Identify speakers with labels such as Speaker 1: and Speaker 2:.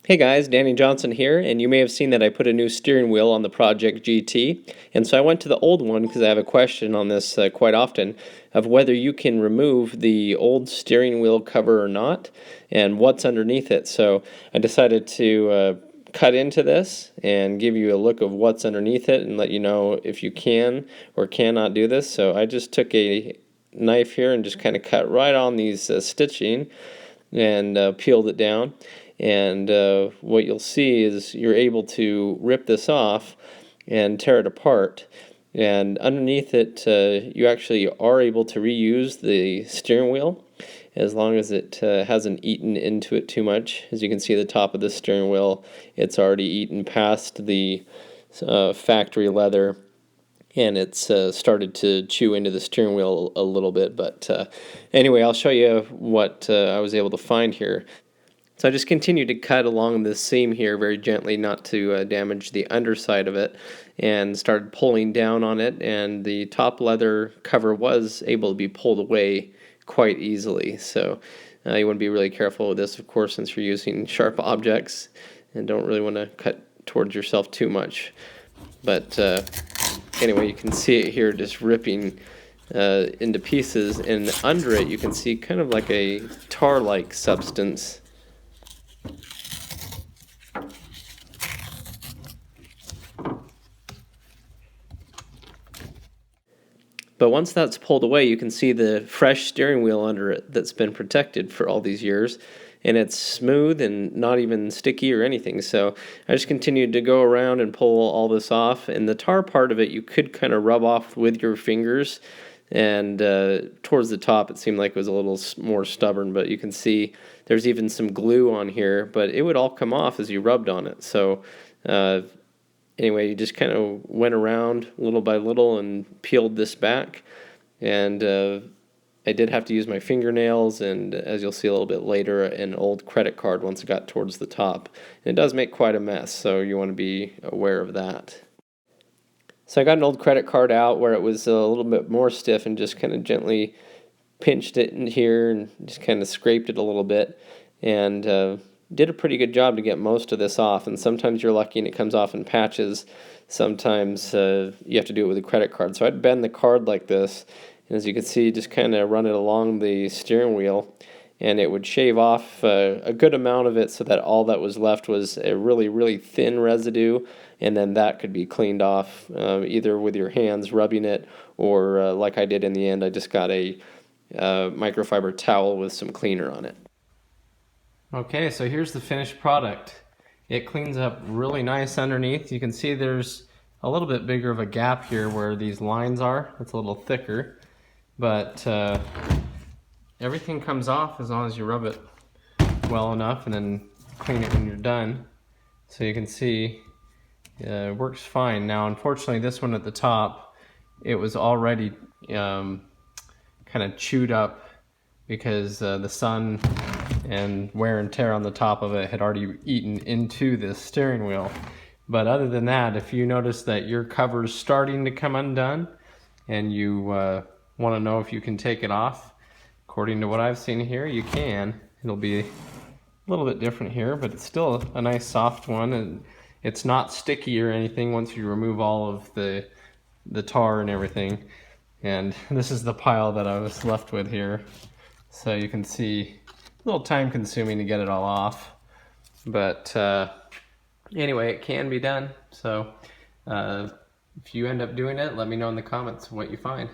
Speaker 1: Hey guys, Danny Johnson here, and you may have seen that I put a new steering wheel on the Project GT, and so I went to the old one because I have a question on this quite often of whether you can remove the old steering wheel cover or not, and what's underneath it. So I decided to cut into this and give you a look of what's underneath it and let you know if you can or cannot do this. So I just took a knife here and just kind of cut right on these stitching and peeled it down. And what you'll see is you're able to rip this off and tear it apart. And underneath it, you actually are able to reuse the steering wheel as long as it hasn't eaten into it too much. As you can see, the top of the steering wheel, it's already eaten past the factory leather, and it's started to chew into the steering wheel a little bit. But anyway, I'll show you what I was able to find here. So I just continued to cut along this seam here very gently, not to damage the underside of it, and started pulling down on it, and the top leather cover was able to be pulled away quite easily. So you want to be really careful with this, of course, since you're using sharp objects, and don't really want to cut towards yourself too much. But anyway, you can see it here just ripping into pieces, and under it you can see kind of like a tar-like substance. But once that's pulled away, you can see the fresh steering wheel under it that's been protected for all these years. And it's smooth and not even sticky or anything. So I just continued to go around and pull all this off. And the tar part of it, you could kind of rub off with your fingers. And towards the top, it seemed like it was a little more stubborn. But you can see there's even some glue on here. But it would all come off as you rubbed on it. So anyway, you just kind of went around little by little and peeled this back. And I did have to use my fingernails, and as you'll see a little bit later, an old credit card once it got towards the top. And it does make quite a mess, so you want to be aware of that. So I got an old credit card out where it was a little bit more stiff and just kind of gently pinched it in here and just kind of scraped it a little bit. And did a pretty good job to get most of this off, and sometimes you're lucky and it comes off in patches. Sometimes you have to do it with a credit card. So I'd bend the card like this, and as you can see, just kind of run it along the steering wheel, and it would shave off a good amount of it so that all that was left was a really, really thin residue, and then that could be cleaned off either with your hands rubbing it, or like I did in the end, I just got a microfiber towel with some cleaner on it. Okay, so here's the finished product. It cleans up really nice underneath. You can see there's a little bit bigger of a gap here where these lines are. It's a little thicker, but everything comes off as long as you rub it well enough and then clean it when you're done. So you can see it works fine. Now, unfortunately, this one at the top, it was already kind of chewed up because the sun and wear and tear on the top of it had already eaten into this steering wheel. But other than that, if you notice that your cover's starting to come undone and you want to know if you can take it off, according to what I've seen here, you can. It'll be a little bit different here, but it's still a nice soft one, and it's not sticky or anything once you remove all of the tar and everything. And this is the pile that I was left with here. So you can see a little time consuming to get it all off, but anyway, it can be done. So if you end up doing it, let me know in the comments what you find.